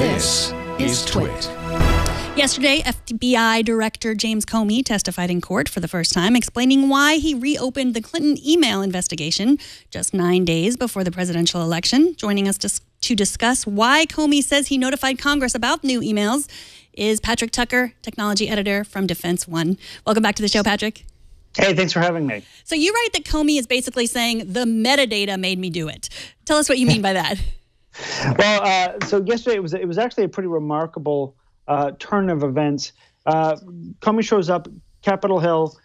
This is TWiT. Yesterday, FBI Director James Comey testified in court for the first time, explaining why he reopened the Clinton email investigation just 9 days before the presidential election. Joining us to discuss why Comey says he notified Congress about new emails is Patrick Tucker, technology editor from Defense One. Welcome back to the show, Patrick. Hey, thanks for having me. So you write that Comey is basically saying the metadata made me do it. Tell us what you mean by that. Well, so yesterday it was actually a pretty remarkable turn of events. Comey shows up, Capitol Hill,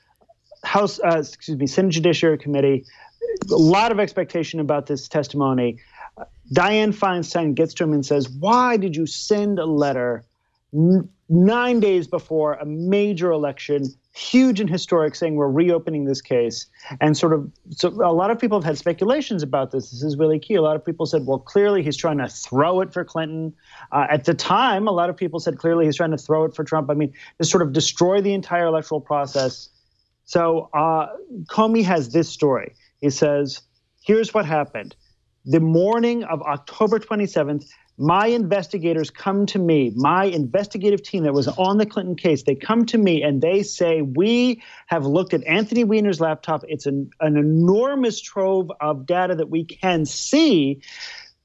Senate Judiciary Committee. A lot of expectation about this testimony. Dianne Feinstein gets to him and says, "Why did you send a letter 9 days before a major election, huge and historic, saying we're reopening this case?" And so a lot of people have had speculations about this. This is really key. A lot of people said, well, clearly he's trying to throw it for Clinton. At the time, a lot of people said clearly he's trying to throw it for Trump. I mean, to sort of destroy the entire electoral process. So Comey has this story. He says, here's what happened. The morning of October 27th, my investigators come to me, my investigative team that was on the Clinton case, they come to me and they say, we have looked at Anthony Weiner's laptop. It's an enormous trove of data that we can see.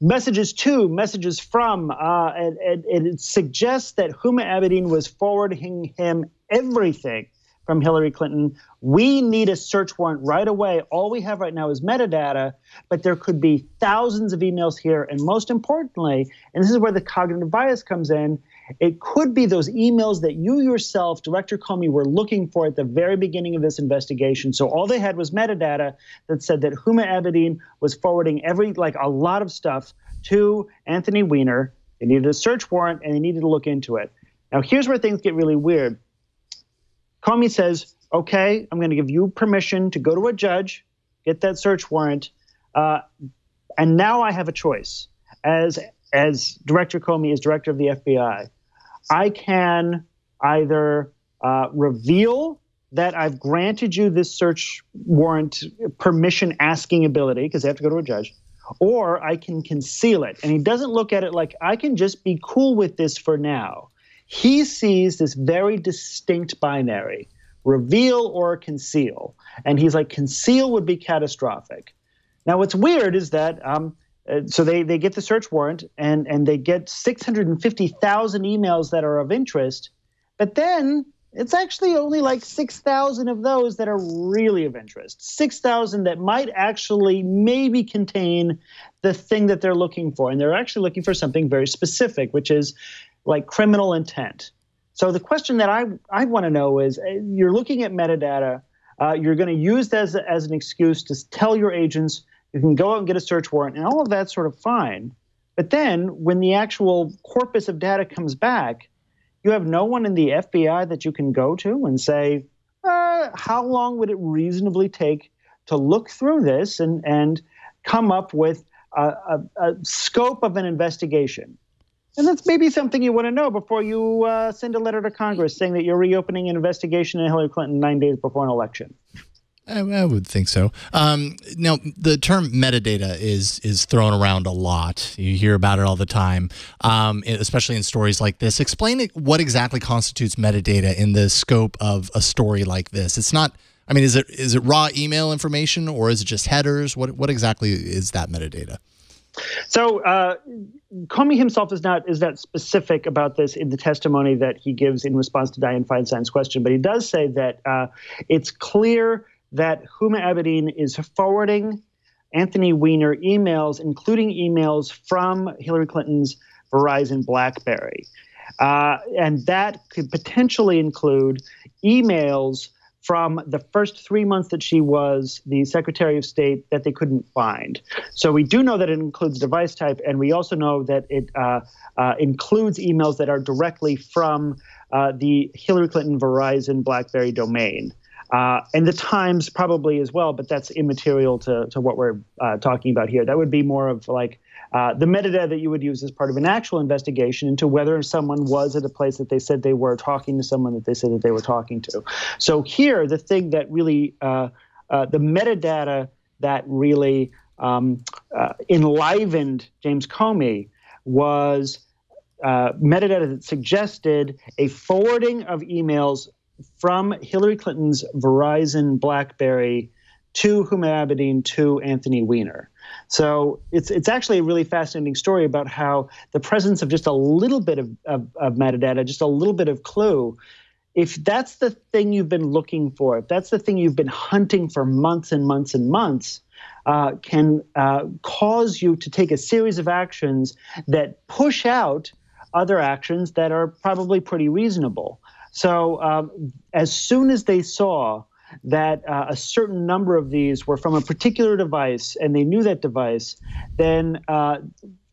Messages to, messages from, and it suggests that Huma Abedin was forwarding him everything from Hillary Clinton. We need a search warrant right away. All we have right now is metadata, but there could be thousands of emails here. And most importantly, and this is where the cognitive bias comes in, it could be those emails that you yourself, Director Comey, were looking for at the very beginning of this investigation. So all they had was metadata that said that Huma Abedin was forwarding a lot of stuff to Anthony Weiner. They needed a search warrant and they needed to look into it. Now, here's where things get really weird. Comey says, okay, I'm going to give you permission to go to a judge, get that search warrant, and now I have a choice. As Director Comey is director of the FBI, I can either reveal that I've granted you this search warrant permission asking ability, because they have to go to a judge, or I can conceal it. And he doesn't look at it like I can just be cool with this for now. He sees this very distinct binary, reveal or conceal. And he's like, conceal would be catastrophic. Now, what's weird is that, so they get the search warrant and they get 650,000 emails that are of interest, but then it's actually only like 6,000 of those that are really of interest. 6,000 that might actually maybe contain the thing that they're looking for. And they're actually looking for something very specific, which is like criminal intent. So the question that I want to know is, you're looking at metadata, you're going to use that as an excuse to tell your agents you can go out and get a search warrant, and all of that's sort of fine. But then when the actual corpus of data comes back, you have no one in the FBI that you can go to and say, how long would it reasonably take to look through this and come up with a scope of an investigation? And that's maybe something you want to know before you send a letter to Congress saying that you're reopening an investigation in Hillary Clinton 9 days before an election. I would think so. Now, the term metadata is thrown around a lot. You hear about it all the time, especially in stories like this. Explain what exactly constitutes metadata in the scope of a story like this. It's not, I mean, is it raw email information or is it just headers? What exactly is that metadata? So Comey himself is not specific about this in the testimony that he gives in response to Dianne Feinstein's question, but he does say that it's clear that Huma Abedin is forwarding Anthony Weiner emails, including emails from Hillary Clinton's Verizon BlackBerry. And that could potentially include emails from the first 3 months that she was the Secretary of State that they couldn't find. So we do know that it includes device type, and we also know that it includes emails that are directly from the Hillary Clinton Verizon BlackBerry domain. And the Times probably as well, but that's immaterial to what we're talking about here. That would be more of like the metadata that you would use as part of an actual investigation into whether someone was at a place that they said they were talking to someone that they said that they were talking to. So here, the thing that really, the metadata that really enlivened James Comey was metadata that suggested a forwarding of emails from Hillary Clinton's Verizon BlackBerry to Huma Abedin to Anthony Weiner. So it's actually a really fascinating story about how the presence of just a little bit of metadata, just a little bit of clue, if that's the thing you've been looking for, if that's the thing you've been hunting for months and months and months, can cause you to take a series of actions that push out other actions that are probably pretty reasonable. So as soon as they saw that a certain number of these were from a particular device and they knew that device, then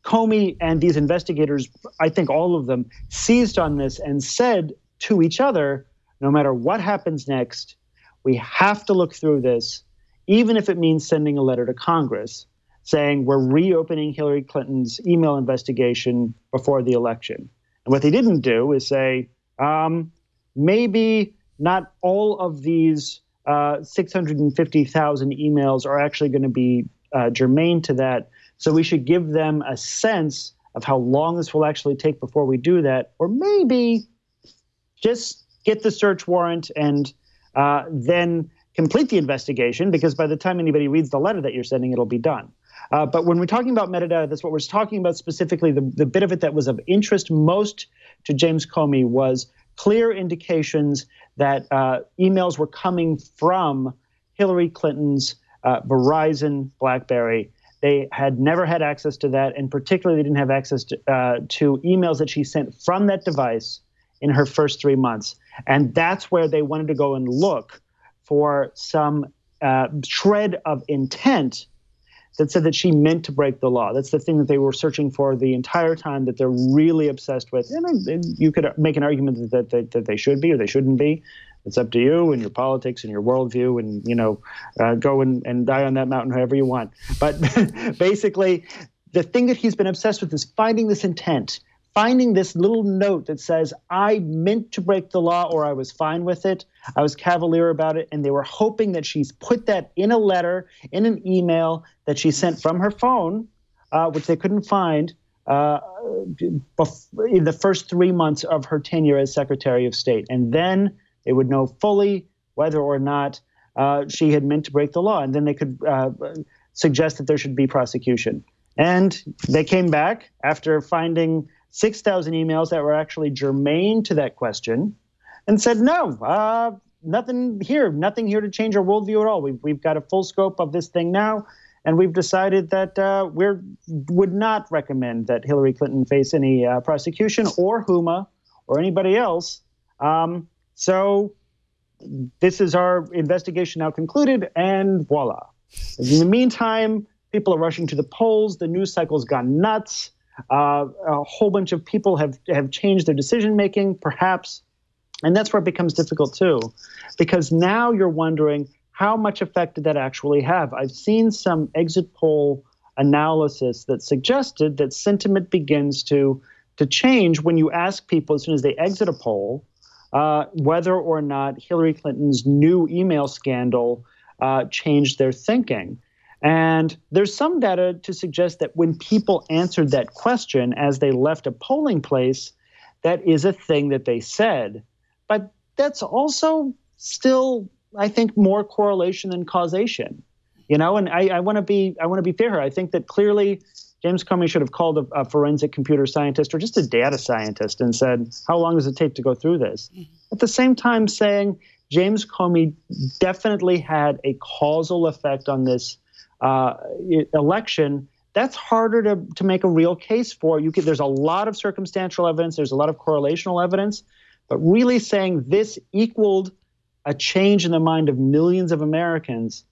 Comey and these investigators, I think all of them, seized on this and said to each other, no matter what happens next, we have to look through this, even if it means sending a letter to Congress saying we're reopening Hillary Clinton's email investigation before the election. And what they didn't do is say, maybe not all of these 650,000 emails are actually going to be germane to that. So we should give them a sense of how long this will actually take before we do that. Or maybe just get the search warrant and then complete the investigation, because by the time anybody reads the letter that you're sending, it'll be done. But when we're talking about metadata, that's what we're talking about specifically. The bit of it that was of interest most to James Comey was clear indications that emails were coming from Hillary Clinton's Verizon BlackBerry. They had never had access to that, and particularly they didn't have access to emails that she sent from that device in her first 3 months. And that's where they wanted to go and look for some shred of intent that said that she meant to break the law. That's the thing that they were searching for the entire time, that they're really obsessed with. And you could make an argument that they should be or they shouldn't be. It's up to you and your politics and your worldview, and go and die on that mountain however you want. But basically, the thing that he's been obsessed with is finding this intent, finding this little note that says, I meant to break the law, or I was fine with it, I was cavalier about it, and they were hoping that she's put that in a letter, in an email that she sent from her phone, which they couldn't find in the first 3 months of her tenure as Secretary of State. And then they would know fully whether or not she had meant to break the law, and then they could suggest that there should be prosecution. And they came back after finding 6,000 emails that were actually germane to that question and said, no, nothing here to change our worldview at all. We've got a full scope of this thing now, and we've decided that we would not recommend that Hillary Clinton face any prosecution, or Huma or anybody else. So this is our investigation now concluded, and voila. In the meantime, people are rushing to the polls. The news cycle's gone nuts. A whole bunch of people have changed their decision-making, perhaps. And that's where it becomes difficult, too, because now you're wondering, how much effect did that actually have? I've seen some exit poll analysis that suggested that sentiment begins to change when you ask people as soon as they exit a poll whether or not Hillary Clinton's new email scandal changed their thinking. And there's some data to suggest that when people answered that question as they left a polling place, that is a thing that they said. But that's also still, I think, more correlation than causation. And I want to be fair here. I think that clearly James Comey should have called a forensic computer scientist or just a data scientist and said, how long does it take to go through this? At the same time, saying James Comey definitely had a causal effect on this election, that's harder to make a real case for. There's a lot of circumstantial evidence, there's a lot of correlational evidence, but really saying this equaled a change in the mind of millions of Americans,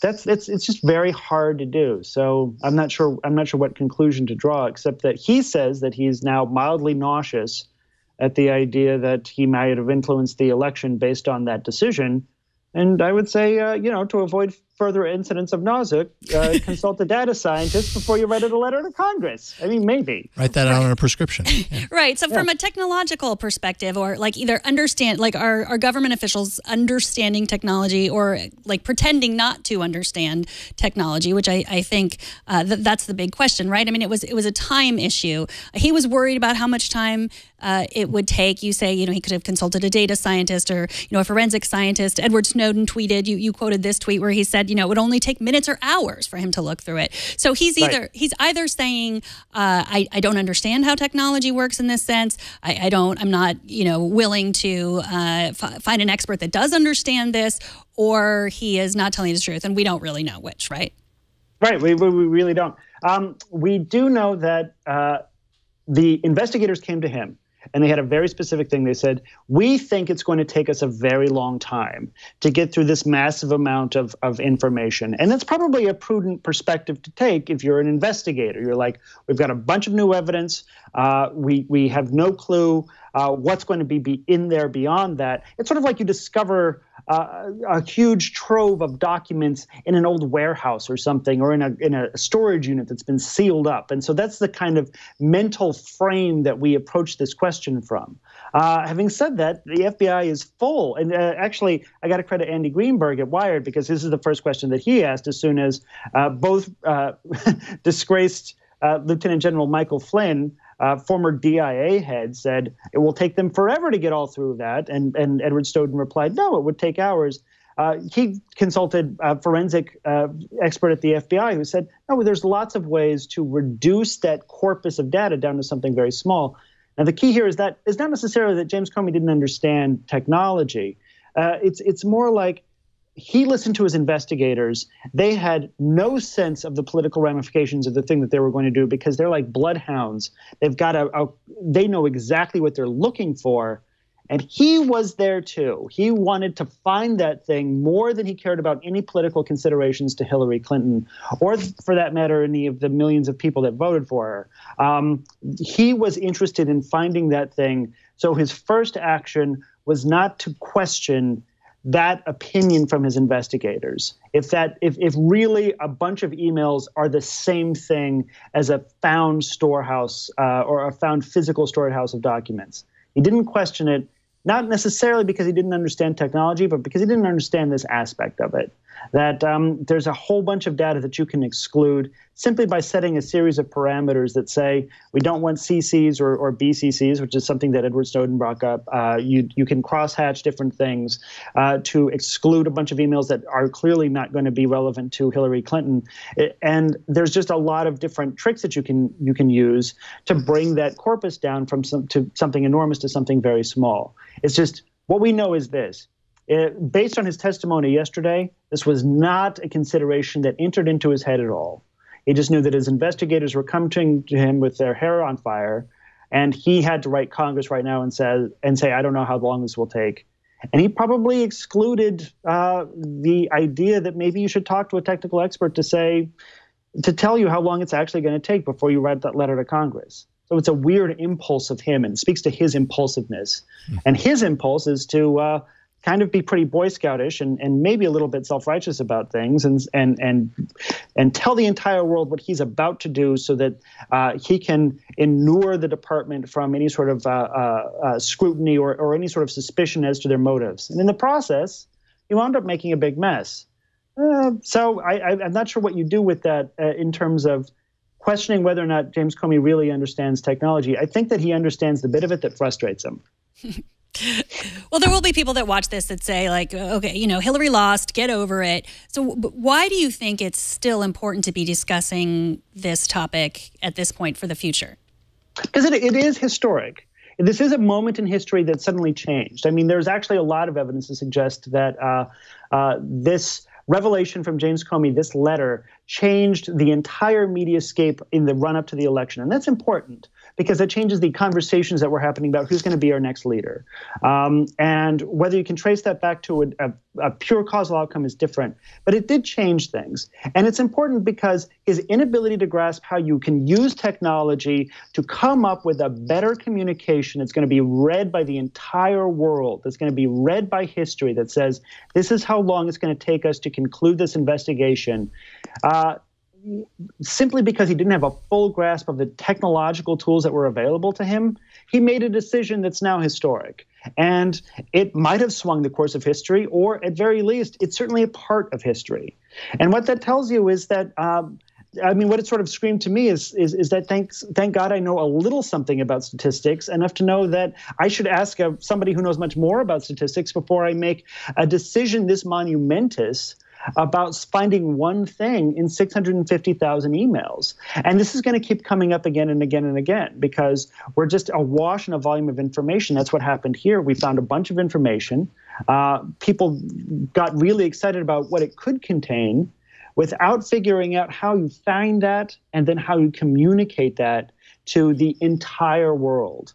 it's just very hard to do. So I'm not sure what conclusion to draw, except that he says that he's now mildly nauseous at the idea that he might have influenced the election based on that decision. And I would say, to avoid further incidents of nausea, consult a data scientist before you write a letter to Congress. I mean, maybe. Write that out on a prescription. Yeah. Right. So from a technological perspective, or like either understand, like our government officials understanding technology or like pretending not to understand technology, which I think that's the big question, right? I mean, it was a time issue. He was worried about how much time it would take. You say, he could have consulted a data scientist or, a forensic scientist. Edward Snowden tweeted, you quoted this tweet where he said, it would only take minutes or hours for him to look through it. So he's either saying, I don't understand how technology works in this sense. I'm not, willing to find an expert that does understand this, or he is not telling the truth. And we don't really know which, right? Right. We really don't. We do know that the investigators came to him and they had a very specific thing. They said, we think it's going to take us a very long time to get through this massive amount of information. And that's probably a prudent perspective to take if you're an investigator. You're like, we've got a bunch of new evidence. We have no clue what's going to be in there beyond that. It's sort of like you discover a huge trove of documents in an old warehouse or something, or in a storage unit that's been sealed up. And so that's the kind of mental frame that we approach this question from. Having said that, the FBI is full. And actually, I got to credit Andy Greenberg at Wired, because this is the first question that he asked as soon as both disgraced Lieutenant General Michael Flynn, former DIA head, said it will take them forever to get all through that. And Edward Snowden replied, no, it would take hours. He consulted a forensic expert at the FBI who said, no, there's lots of ways to reduce that corpus of data down to something very small. Now, the key here is that it's not necessarily that James Comey didn't understand technology. It's more like he listened to his investigators. They had no sense of the political ramifications of the thing that they were going to do, because they're like bloodhounds. They've got they know exactly what they're looking for. And he was there too. He wanted to find that thing more than he cared about any political considerations to Hillary Clinton, or for that matter, any of the millions of people that voted for her. He was interested in finding that thing. So his first action was not to question that opinion from his investigators. If really a bunch of emails are the same thing as a found storehouse or a found physical storehouse of documents. He didn't question it, not necessarily because he didn't understand technology, but because he didn't understand this aspect of it. That there's a whole bunch of data that you can exclude simply by setting a series of parameters that say we don't want CCs or BCCs, which is something that Edward Snowden brought up. You can crosshatch different things to exclude a bunch of emails that are clearly not going to be relevant to Hillary Clinton. And there's just a lot of different tricks that you can use to bring that corpus down from something enormous to something very small. It's just, what we know is this. Based on his testimony yesterday, this was not a consideration that entered into his head at all. He just knew that his investigators were coming to him with their hair on fire, and he had to write Congress right now and say, I don't know how long this will take. And he probably excluded the idea that maybe you should talk to a technical expert to tell you how long it's actually going to take before you write that letter to Congress. So it's a weird impulse of him, and it speaks to his impulsiveness. And his impulse is to kind of be pretty Boy Scoutish and maybe a little bit self-righteous about things, and tell the entire world what he's about to do, so that he can inure the department from any sort of scrutiny or any sort of suspicion as to their motives. And in the process, you wound up making a big mess. So I'm not sure what you do with that in terms of questioning whether or not James Comey really understands technology. I think that he understands the bit of it that frustrates him. Well, there will be people that watch this that say, like, okay, Hillary lost, get over it. So why do you think it's still important to be discussing this topic at this point for the future? Because it is historic. This is a moment in history that suddenly changed. I mean, there's actually a lot of evidence to suggest that this revelation from James Comey, this letter, changed the entire mediascape in the run-up to the election. And that's important. because it changes the conversations that were happening about who's going to be our next leader. And whether you can trace that back to a pure causal outcome is different, but it did change things. And it's important because his inability to grasp how you can use technology to come up with a better communication that's going to be read by the entire world, that's going to be read by history, that says this is how long it's going to take us to conclude this investigation, simply because he didn't have a full grasp of the technological tools that were available to him, he made a decision that's now historic. And it might have swung the course of history, or at very least, it's certainly a part of history. And what that tells you is that, what it sort of screamed to me is that thank God I know a little something about statistics, enough to know that I should ask somebody who knows much more about statistics before I make a decision this monumentous about finding one thing in 650,000 emails. And this is going to keep coming up again and again and again, because we're just awash in a volume of information. That's what happened here. We found a bunch of information. People got really excited about what it could contain without figuring out how you find that and then how you communicate that to the entire world.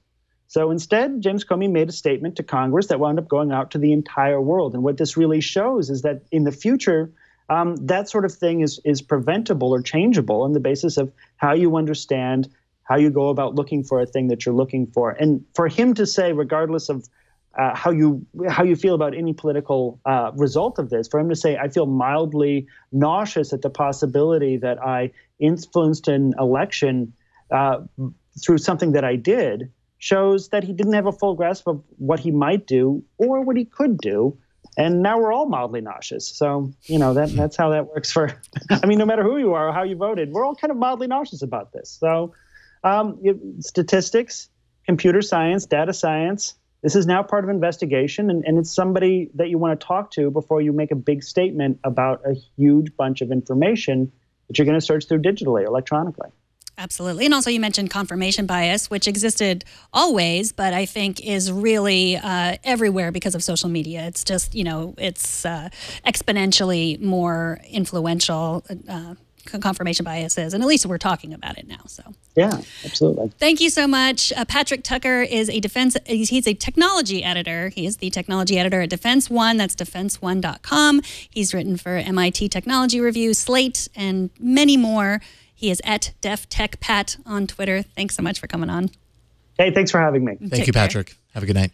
So instead, James Comey made a statement to Congress that wound up going out to the entire world. And what this really shows is that in the future, that sort of thing is preventable or changeable on the basis of how you understand, how you go about looking for a thing that you're looking for. And for him to say, regardless of how you feel about any political result of this, for him to say, I feel mildly nauseous at the possibility that I influenced an election through something that I did, shows that he didn't have a full grasp of what he might do or what he could do. And now we're all mildly nauseous. So, that's how that works for, no matter who you are or how you voted, we're all kind of mildly nauseous about this. So statistics, computer science, data science, this is now part of investigation. And it's somebody that you want to talk to before you make a big statement about a huge bunch of information that you're going to search through digitally, electronically. Absolutely. And also you mentioned confirmation bias, which existed always, but I think is really everywhere because of social media. It's just, it's exponentially more influential, confirmation bias is, and at least we're talking about it now. So yeah, absolutely. Thank you so much. Patrick Tucker is he's a technology editor. He is the technology editor at Defense One. That's defense1.com. He's written for MIT Technology Review, Slate, and many more. He is at DefTechPat on Twitter. Thanks so much for coming on. Hey, thanks for having me. Thank you, Patrick. Have a good night.